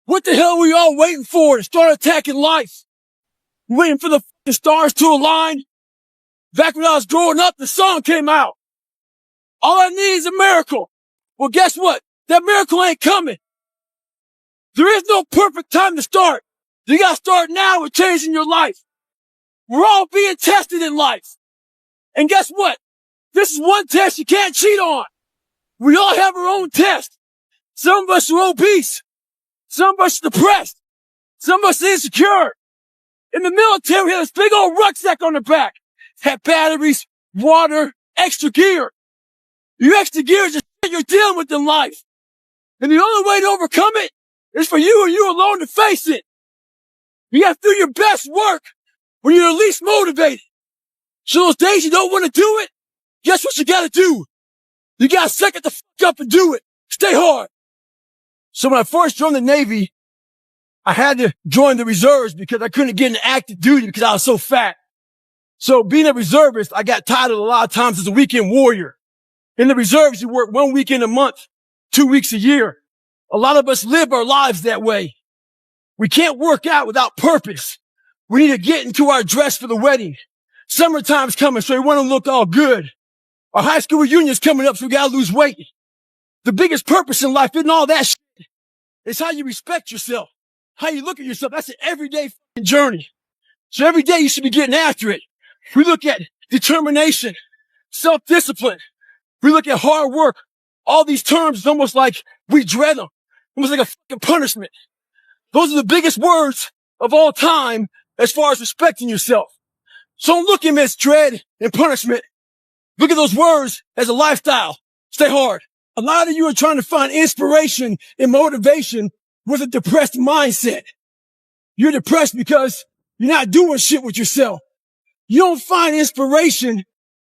What the hell are we all waiting for to start attacking life? Waiting for the stars to align? Back when I was growing up, the song came out. All I need is a miracle. Well, guess what? That miracle ain't coming. There is no perfect time to start. You gotta start now with changing your life. We're all being tested in life. And guess what? This is one test you can't cheat on. We all have our own test. Some of us are obese. Some of us are depressed. Some of us are insecure. In the military, we had this big old rucksack on the back. Had batteries, water, extra gear. Your extra gear is the shit you're dealing with in life. And the only way to overcome it is for you and you alone to face it. You have to do your best work when you're least motivated. So those days you don't want to do it, guess what you gotta do? You gotta suck it the fuck up and do it. Stay hard. So when I first joined the Navy, I had to join the reserves because I couldn't get into active duty because I was so fat. So being a reservist, I got titled a lot of times as a weekend warrior. In the reserves, you work 1 weekend a month, 2 weeks a year. A lot of us live our lives that way. We can't work out without purpose. We need to get into our dress for the wedding. Summertime's coming, so we want to look all good. Our high school reunion's coming up, so we gotta lose weight. The biggest purpose in life isn't all that shit. It's how you respect yourself, how you look at yourself. That's an everyday fucking journey. So every day you should be getting after it. We look at determination, self-discipline. We look at hard work. All these terms, it's almost like we dread them. Almost like a fucking punishment. Those are the biggest words of all time as far as respecting yourself. So don't look at them as dread and punishment. Look at those words as a lifestyle. Stay hard. A lot of you are trying to find inspiration and motivation with a depressed mindset. You're depressed because you're not doing shit with yourself. You don't find inspiration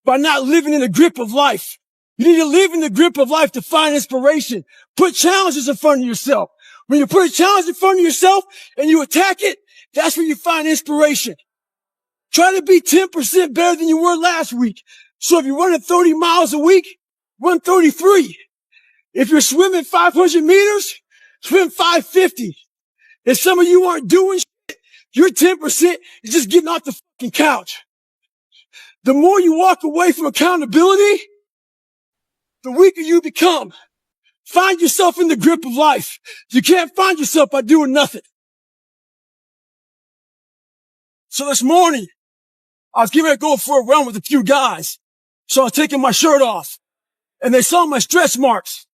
by not living in the grip of life. You need to live in the grip of life to find inspiration. Put challenges in front of yourself. When you put a challenge in front of yourself and you attack it, that's where you find inspiration. Try to be 10% better than you were last week. So if you're running 30 miles a week, run 33. If you're swimming 500 meters, swim 550. If some of you aren't doing shit, your 10% is just getting off the fucking couch. The more you walk away from accountability, the weaker you become. Find yourself in the grip of life. You can't find yourself by doing nothing. So this morning, I was getting ready to go for a run with a few guys. So I was taking my shirt off and they saw my stretch marks.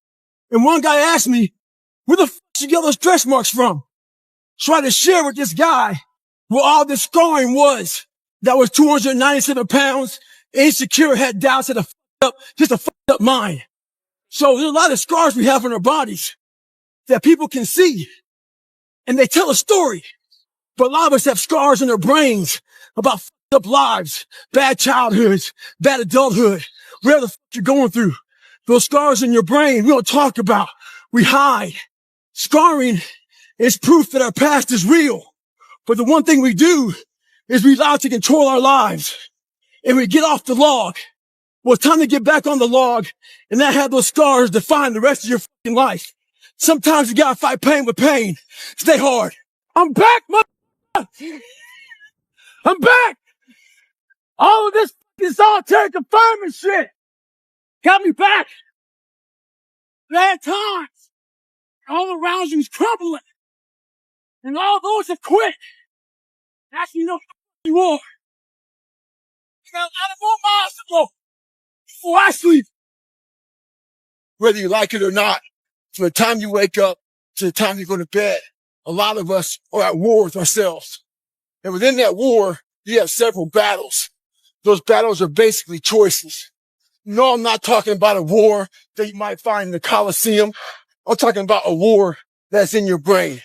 And one guy asked me, where the fuck did you get those stretch marks from? So I had to share with this guy what all this scarring was. That was 297 pounds, insecure, had doubts, had just a fucked up mind. So there's a lot of scars we have on our bodies that people can see and they tell a story. But a lot of us have scars in our brains about fucked up lives, bad childhoods, bad adulthood, whatever the fuck you're going through. Those scars in your brain, we don't talk about. We hide. Scarring is proof that our past is real. But the one thing we do is we allow it to control our lives. And we get off the log. Well, it's time to get back on the log and not have those scars define the rest of your fucking life. Sometimes you gotta fight pain with pain. Stay hard. I'm back, I'm back. All of this fucking solitary confinement shit got me back. Bad times. All around you's crumbling. And all those have quit. That's you know who you are. You got a lot of more miles to go before I sleep. Whether you like it or not, from the time you wake up to the time you go to bed, a lot of us are at war with ourselves. And within that war, you have several battles. Those battles are basically choices. No, I'm not talking about a war that you might find in the Coliseum. I'm talking about a war that's in your brain.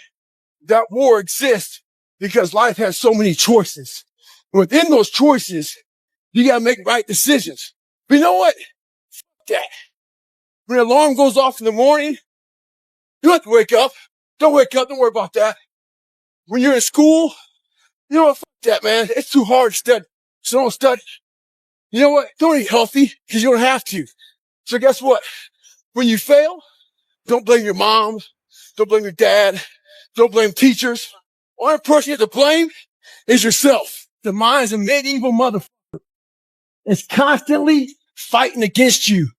That war exists because life has so many choices. And within those choices, you gotta make right decisions. But you know what? Fuck that. When the alarm goes off in the morning, you don't have to wake up. Don't wake up. Don't worry about that. When you're in school, you know what? Fuck that, man. It's too hard to study. So don't study. You know what? Don't eat healthy because you don't have to. So guess what? When you fail, don't blame your mom. Don't blame your dad. Don't blame teachers. Only person you have to blame is yourself. The mind is a medieval motherfucker. It's constantly fighting against you.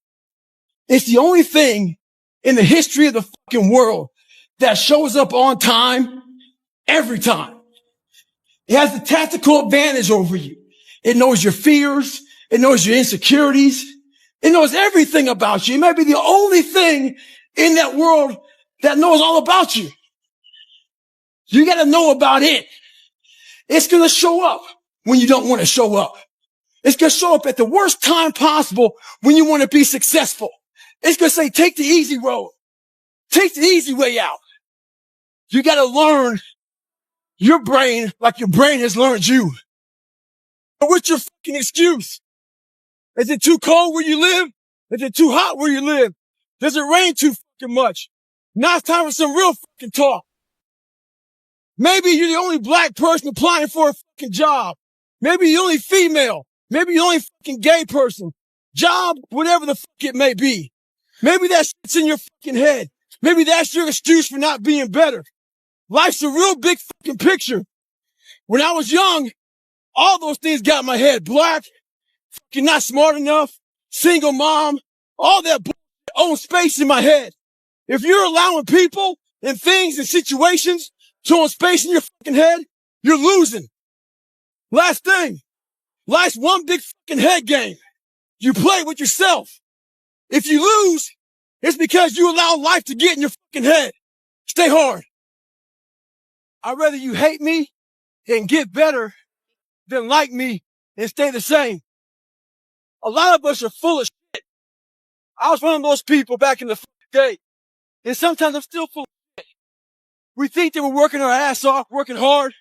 It's the only thing in the history of the fucking world that shows up on time every time. It has the tactical advantage over you. It knows your fears. It knows your insecurities. It knows everything about you. It might be the only thing in that world that knows all about you. You got to know about it. It's going to show up when you don't want to show up. It's going to show up at the worst time possible when you want to be successful. It's going to say, take the easy road. Take the easy way out. You got to learn your brain like your brain has learned you. But what's your fucking excuse? Is it too cold where you live? Is it too hot where you live? Does it rain too fucking much? Now it's time for some real fucking talk. Maybe you're the only black person applying for a fucking job. Maybe you're the only female. Maybe you're the only fucking gay person. Job, whatever the fuck it may be. Maybe that shit's in your fucking head. Maybe that's your excuse for not being better. Life's a real big fucking picture. When I was young, all those things got in my head. Black, fucking not smart enough, single mom, all that bullshit own space in my head. If you're allowing people and things and situations to own space in your fucking head, you're losing. Last thing, life's one big fucking head game. You play with yourself. If you lose, it's because you allow life to get in your fucking head. Stay hard. I'd rather you hate me and get better than like me and stay the same. A lot of us are full of shit. I was one of those people back in the day. And sometimes I'm still full of shit. We think that we're working our ass off, working hard.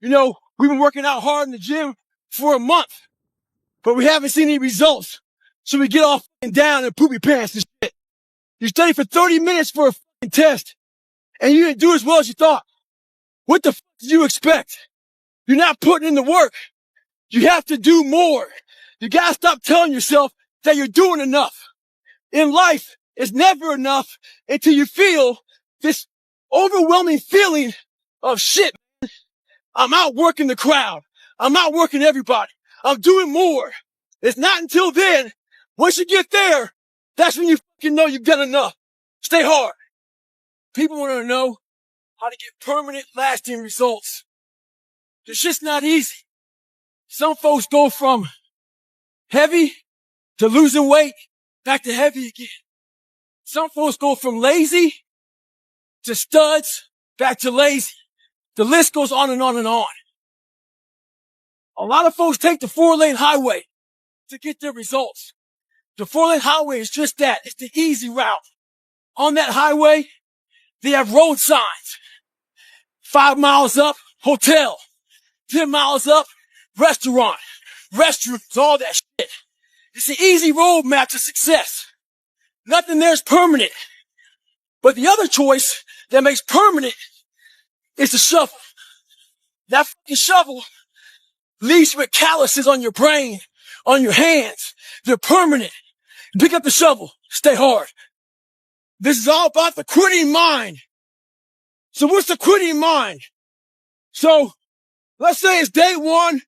You know, we've been working out hard in the gym for a month, but we haven't seen any results. So we get all fucking down and poopy pants and shit. You study for 30 minutes for a fucking test and you didn't do as well as you thought. What the fuck did you expect? You're not putting in the work. You have to do more. You gotta stop telling yourself that you're doing enough. In life, it's never enough until you feel this overwhelming feeling of shit. I'm outworking the crowd. I'm outworking everybody. I'm doing more. It's not until then, once you get there, that's when you fucking know you've done enough. Stay hard. People want to know how to get permanent, lasting results. It's just not easy. Some folks go from heavy to losing weight, back to heavy again. Some folks go from lazy to studs, back to lazy. The list goes on and on and on. A lot of folks take the 4-lane highway to get their results. The 4-lane highway is just that. It's the easy route. On that highway, they have road signs. 5 miles up, hotel. 10 miles up, restaurant. Restrooms, all that shit. It's the easy roadmap to success. Nothing there is permanent. But the other choice that makes permanent is the shovel. That fucking shovel leaves you with calluses on your brain, on your hands. They're permanent. Pick up the shovel. Stay hard. This is all about the quitting mind. So what's the quitting mind? So let's say it's day one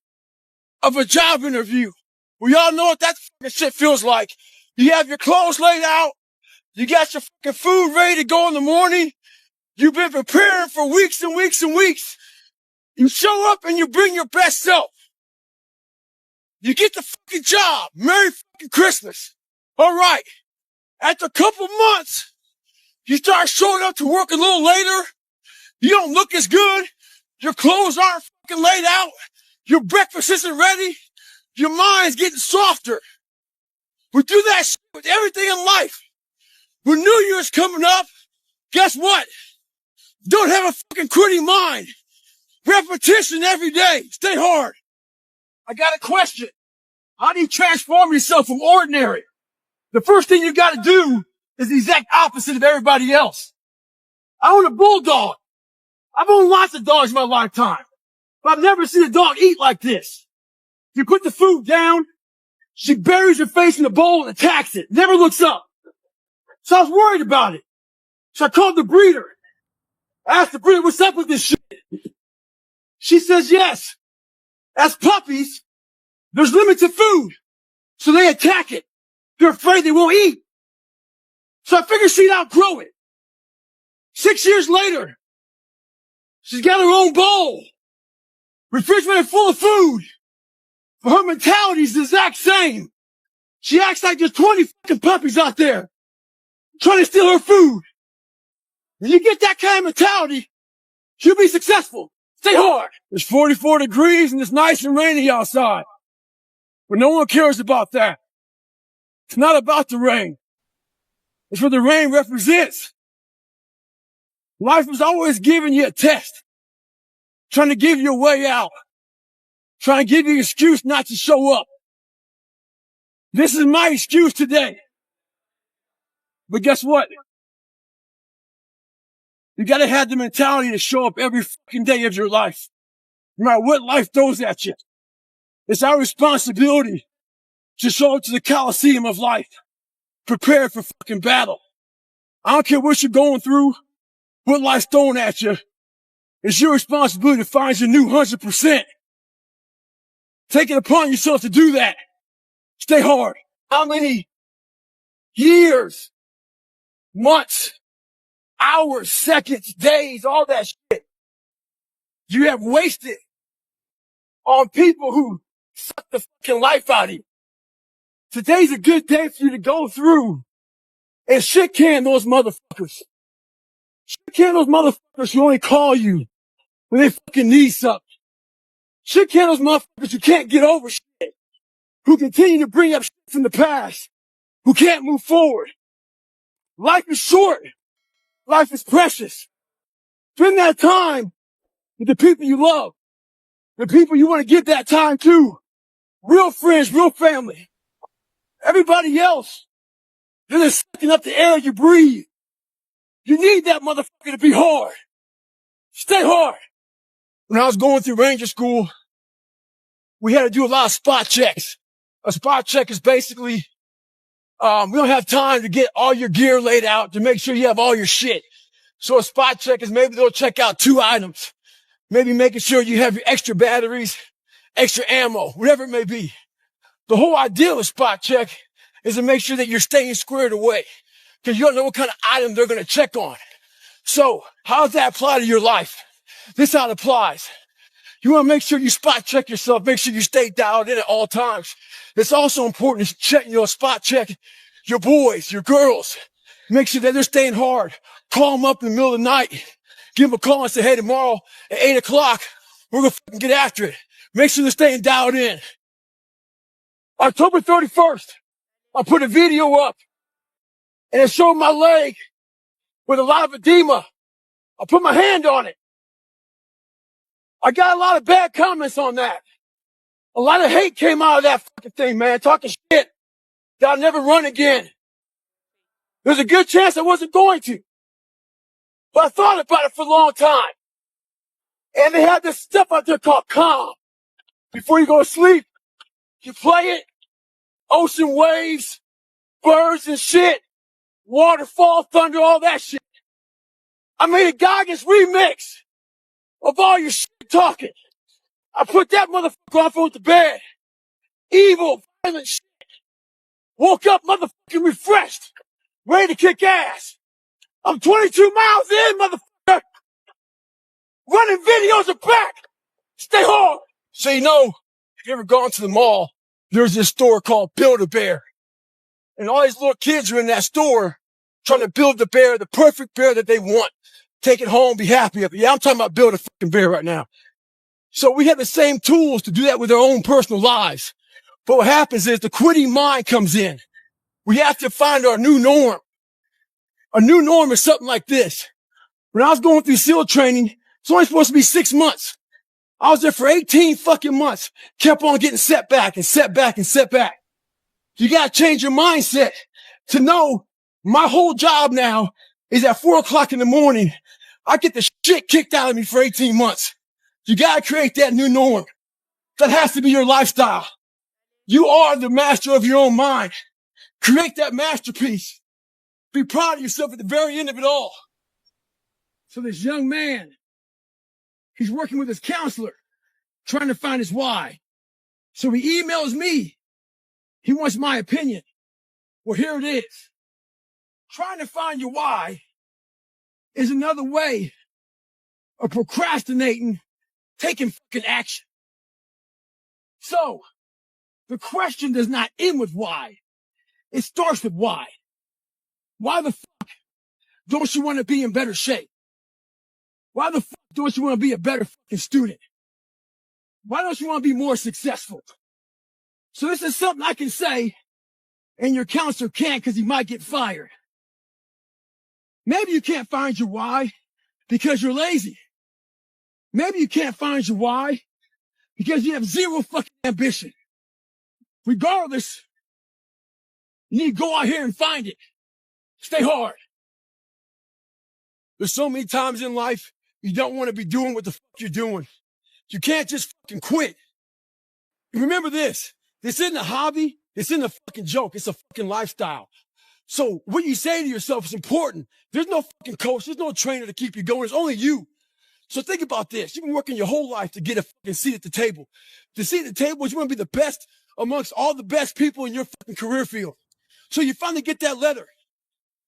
of a job interview. We all know what that fucking shit feels like. You have your clothes laid out. You got your fucking food ready to go in the morning. You've been preparing for weeks and weeks and weeks. You show up and you bring your best self. You get the fucking job. Merry fucking Christmas. All right. After a couple months, you start showing up to work a little later. You don't look as good. Your clothes aren't fucking laid out. Your breakfast isn't ready. Your mind's getting softer. We do that shit with everything in life. When New Year's coming up, guess what? Don't have a fucking quitting mind. Repetition every day. Stay hard. I got a question. How do you transform yourself from ordinary? The first thing you got to do is the exact opposite of everybody else. I own a bulldog. I've owned lots of dogs in my lifetime, but I've never seen a dog eat like this. You put the food down, she buries her face in the bowl and attacks it. Never looks up. So I was worried about it. So I called the breeder. I asked Sabrina, what's up with this shit? She says yes. As puppies, there's limited food. So they attack it. They're afraid they won't eat. So I figured she'd outgrow it. 6 years later, she's got her own bowl. Refrigerator full of food. But her mentality is the exact same. She acts like there's 20 fucking puppies out there trying to steal her food. When you get that kind of mentality, you'll be successful. Stay hard. It's 44 degrees and it's nice and rainy outside. But no one cares about that. It's not about the rain. It's what the rain represents. Life is always giving you a test. Trying to give you a way out. Trying to give you an excuse not to show up. This is my excuse today. But guess what? You gotta have the mentality to show up every fucking day of your life. No matter what life throws at you. It's our responsibility to show up to the Coliseum of life. Prepared for fucking battle. I don't care what you're going through, what life's throwing at you. It's your responsibility to find your new 100%. Take it upon yourself to do that. Stay hard. How many years, months, hours, seconds, days, all that shit you have wasted on people who suck the fucking life out of you? Today's a good day for you to go through and shit can those motherfuckers. Shit can those motherfuckers who only call you when they fucking need something. Shit can those motherfuckers who can't get over shit. Who continue to bring up shit from the past. Who can't move forward. Life is short. Life is precious. Spend that time with the people you love. The people you want to give that time to. Real friends, real family. Everybody else, they're just sucking up the air you breathe. You need that motherfucker to be hard. Stay hard. When I was going through Ranger School, we had to do a lot of spot checks. A spot check is basically, we don't have time to get all your gear laid out to make sure you have all your shit. So a spot check is maybe they'll check out 2 items. Maybe making sure you have your extra batteries, extra ammo, whatever it may be. The whole idea of a spot check is to make sure that you're staying squared away. Because you don't know what kind of item they're going to check on. So how does that apply to your life? This is how it applies. You want to make sure you spot check yourself. Make sure you stay dialed in at all times. It's also important to check, spot check your boys, your girls. Make sure that they're staying hard. Call them up in the middle of the night. Give them a call and say, hey, tomorrow at 8 o'clock, we're going to fucking get after it. Make sure they're staying dialed in. October 31st, I put a video up and it showed my leg with a lot of edema. I put my hand on it. I got a lot of bad comments on that. A lot of hate came out of that fucking thing, man. Talking shit that I'll never run again. There's a good chance I wasn't going to. But I thought about it for a long time. And they had this stuff out there called Calm. Before you go to sleep, you play it. Ocean waves, birds and shit. Waterfall, thunder, all that shit. I made a Goggins remix of all your shit talking. I put that motherfucker off on the bed. Evil, violent shit. Woke up motherfucking refreshed. Ready to kick ass. I'm 22 miles in, motherfucker. Running videos are back. Stay hard. So if you ever gone to the mall, there's this store called Build-A-Bear. And all these little kids are in that store trying to build the bear, the perfect bear that they want. Take it home, be happy of it. Yeah, I'm talking about build a fucking bear right now. So we have the same tools to do that with our own personal lives. But what happens is the quitting mind comes in. We have to find our new norm. A new norm is something like this. When I was going through SEAL training, it's only supposed to be 6 months. I was there for 18 fucking months. Kept on getting setback and setback and setback. You gotta change your mindset to know my whole job now is at 4 o'clock in the morning. I get the shit kicked out of me for 18 months. You gotta create that new norm. That has to be your lifestyle. You are the master of your own mind. Create that masterpiece. Be proud of yourself at the very end of it all. So this young man, he's working with his counselor, trying to find his why. So he emails me. He wants my opinion. Well, here it is. Trying to find your why is another way of procrastinating, taking fucking action. So the question does not end with why. It starts with why. Why the fuck don't you want to be in better shape? Why the fuck don't you want to be a better fucking student? Why don't you want to be more successful? So this is something I can say and your counselor can't because he might get fired. Maybe you can't find your why because you're lazy. Maybe you can't find your why because you have zero fucking ambition. Regardless, you need to go out here and find it. Stay hard. There's so many times in life you don't want to be doing what the fuck you're doing. You can't just fucking quit. Remember this. This isn't a hobby. This isn't a fucking joke. It's a fucking lifestyle. So what you say to yourself is important. There's no fucking coach. There's no trainer to keep you going. It's only you. So think about this. You've been working your whole life to get a fucking seat at the table. The seat at the table is you want to be the best amongst all the best people in your fucking career field. So you finally get that letter.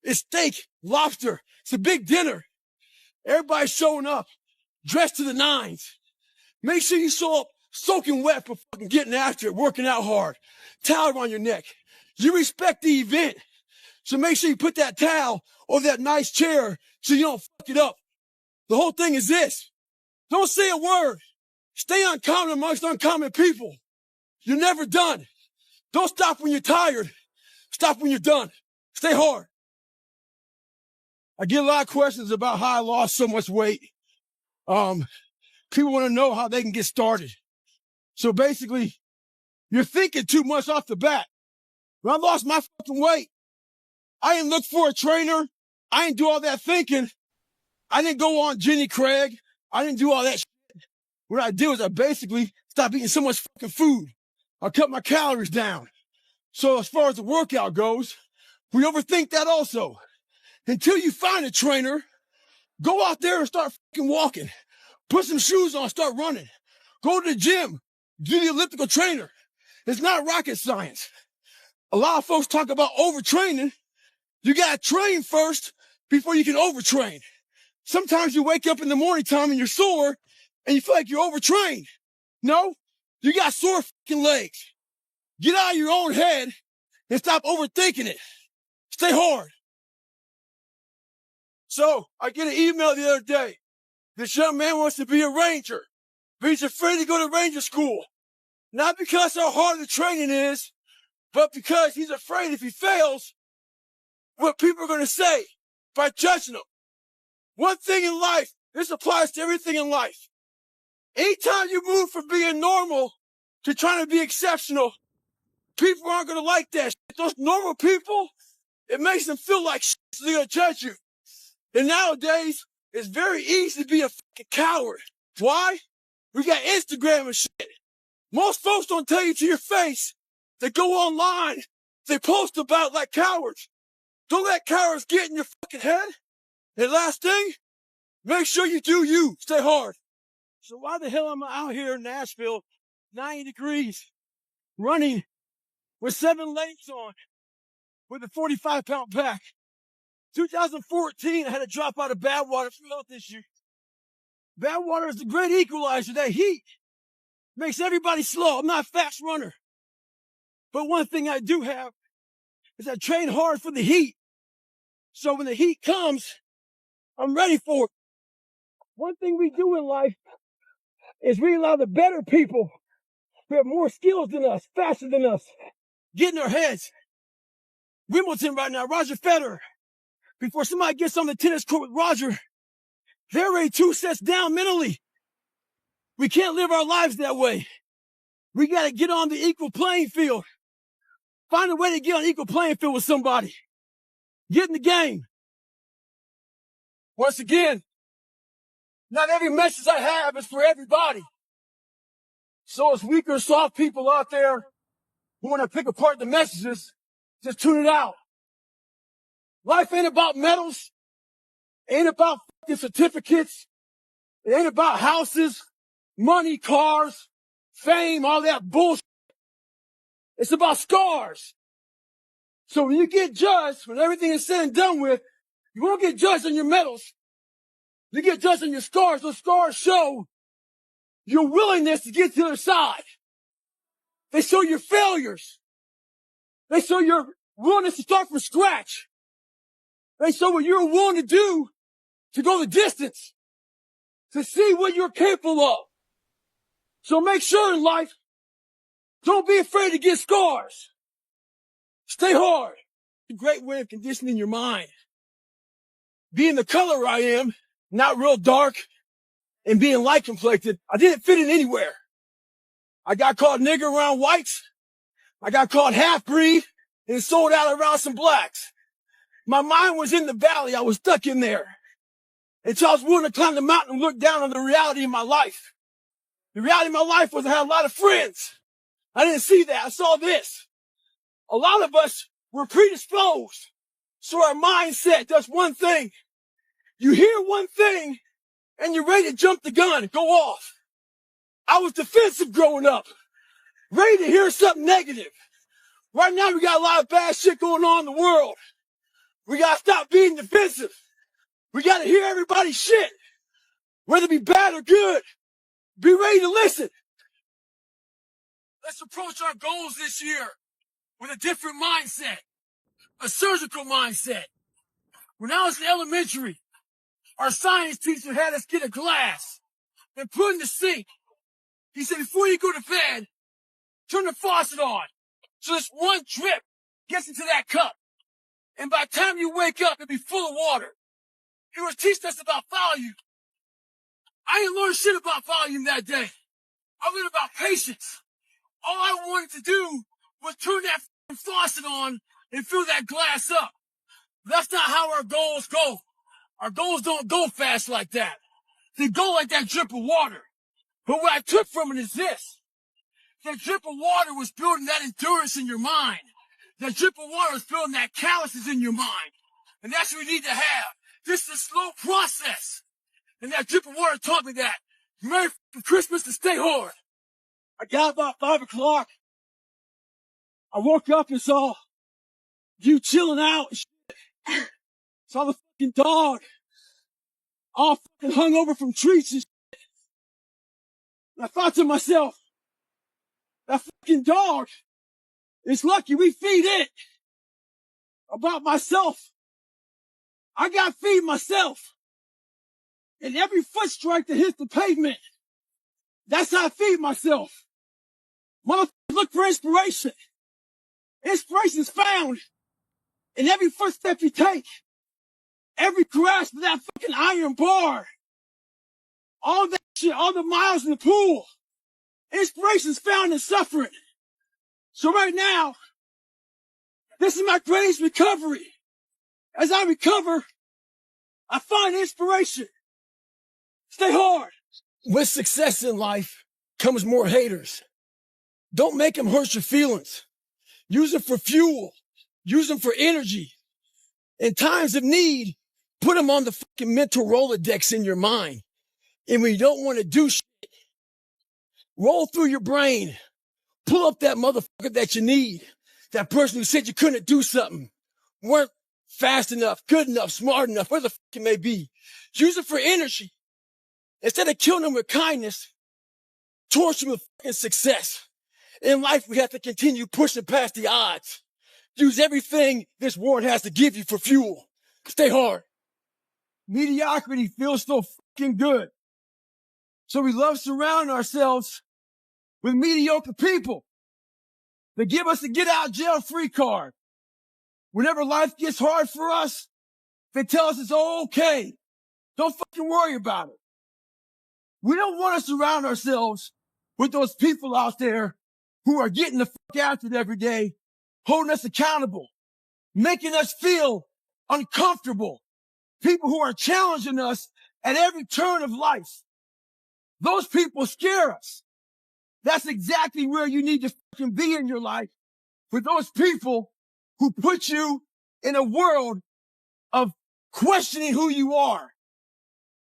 It's steak, lobster. It's a big dinner. Everybody's showing up, dressed to the nines. Make sure you show up soaking wet for fucking getting after it, working out hard. Towel around your neck. You respect the event. So make sure you put that towel over that nice chair so you don't fuck it up. The whole thing is this. Don't say a word. Stay uncommon amongst uncommon people. You're never done. Don't stop when you're tired. Stop when you're done. Stay hard. I get a lot of questions about how I lost so much weight. People want to know how they can get started. So basically, you're thinking too much off the bat. When I lost my fucking weight, I didn't look for a trainer. I didn't do all that thinking. I didn't go on Jenny Craig. I didn't do all that shit. What I did was I basically stopped eating so much fucking food. I cut my calories down. So as far as the workout goes, we overthink that also. Until you find a trainer, go out there and start fucking walking. Put some shoes on, start running. Go to the gym. Do the elliptical trainer. It's not rocket science. A lot of folks talk about overtraining. You gotta train first before you can overtrain. Sometimes you wake up in the morning time and you're sore and you feel like you're overtrained. No, you got sore fucking legs. Get out of your own head and stop overthinking it. Stay hard. So I get an email the other day. This young man wants to be a ranger, but he's afraid to go to ranger school. Not because how hard the training is, but because he's afraid if he fails, what people are going to say by judging him. One thing in life, this applies to everything in life. Anytime you move from being normal to trying to be exceptional, people aren't going to like that shit. Those normal people, it makes them feel like shit, so they're going to judge you. And nowadays, it's very easy to be a fucking coward. Why? We got Instagram and shit. Most folks don't tell you to your face. They go online. They post about it like cowards. Don't let cowards get in your fucking head. And last thing, make sure you do you. Stay hard. So why the hell am I out here in Nashville, 90 degrees, running with 7 legs on, with a 45-pound pack? 2014, I had to drop out of Badwater for health issue. Badwater is the great equalizer. That heat makes everybody slow. I'm not a fast runner. But one thing I do have is I train hard for the heat. So when the heat comes, I'm ready for it. One thing we do in life is we allow the better people who have more skills than us, faster than us, get in our heads. Wimbledon right now, Roger Federer. Before somebody gets on the tennis court with Roger, they're already 2 sets down mentally. We can't live our lives that way. We got to get on the equal playing field. Find a way to get on equal playing field with somebody. Get in the game. Once again, not every message I have is for everybody. So as weak or soft people out there who want to pick apart the messages, just tune it out. Life ain't about medals, ain't about the certificates. It ain't about houses, money, cars, fame, all that bullshit. It's about scars. So when you get judged, when everything is said and done with, you won't get judged on your medals. You get judged on your scars. Those scars show your willingness to get to the other side. They show your failures. They show your willingness to start from scratch. They show what you're willing to do to go the distance, to see what you're capable of. So make sure in life, don't be afraid to get scars. Stay hard. A great way of conditioning your mind. Being the color I am, not real dark, and being light complected, I didn't fit in anywhere. I got called nigger around whites. I got called half-breed and sold out around some blacks. My mind was in the valley. I was stuck in there. Until I was willing to climb the mountain and look down on the reality of my life. The reality of my life was I had a lot of friends. I didn't see that. I saw this. A lot of us were predisposed. So our mindset does one thing. You hear one thing and you're ready to jump the gun and go off. I was defensive growing up, ready to hear something negative. Right now we got a lot of bad shit going on in the world. We got to stop being defensive. We got to hear everybody's shit, whether it be bad or good. Be ready to listen. Let's approach our goals this year with a different mindset, a surgical mindset. When I was in elementary, our science teacher had us get a glass and put in the sink. He said, before you go to bed, turn the faucet on. So this one drip gets into that cup. And by the time you wake up, it'll be full of water. He was teaching us about volume. I didn't learn shit about volume that day. I learned about patience. All I wanted to do was turn that faucet on and fill that glass up. That's not how our goals go. Our goals don't go fast like that. They go like that drip of water. But what I took from it is this. That drip of water was building that endurance in your mind. That drip of water was building that calluses in your mind. And that's what we need to have. This is a slow process. And that drip of water taught me that. Merry Christmas and stay hard. I got about 5 o'clock. I woke up and saw you chilling out. Saw the fucking dog all fucking hung over from trees and shit. And I thought to myself, that fucking dog is lucky we feed it. About myself, I got to feed myself. And every foot strike that hits the pavement, that's how I feed myself. Motherfuckers, look for inspiration. Inspiration is found in every footstep you take. Every grasp of that fucking iron bar. All that shit, all the miles in the pool. Inspiration is found in suffering. So right now, this is my greatest recovery. As I recover, I find inspiration. Stay hard. With success in life comes more haters. Don't make them hurt your feelings. Use them for fuel. Use them for energy. In times of need, put them on the fucking mental Rolodex in your mind. And when you don't want to do shit, roll through your brain. Pull up that motherfucker that you need. That person who said you couldn't do something. Weren't fast enough, good enough, smart enough, where the fuck it may be. Use it for energy. Instead of killing them with kindness, torch them with fucking success. In life, we have to continue pushing past the odds. Use everything this world has to give you for fuel. Stay hard. Mediocrity feels so fucking good. So we love surrounding ourselves with mediocre people. They give us a get out jail free card. Whenever life gets hard for us, they tell us it's okay. Don't fucking worry about it. We don't want to surround ourselves with those people out there who are getting the fuck after it every day, holding us accountable, making us feel uncomfortable. People who are challenging us at every turn of life. Those people scare us. That's exactly where you need to fucking be in your life, with those people who put you in a world of questioning who you are.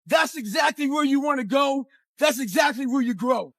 That's exactly where you want to go. That's exactly where you grow.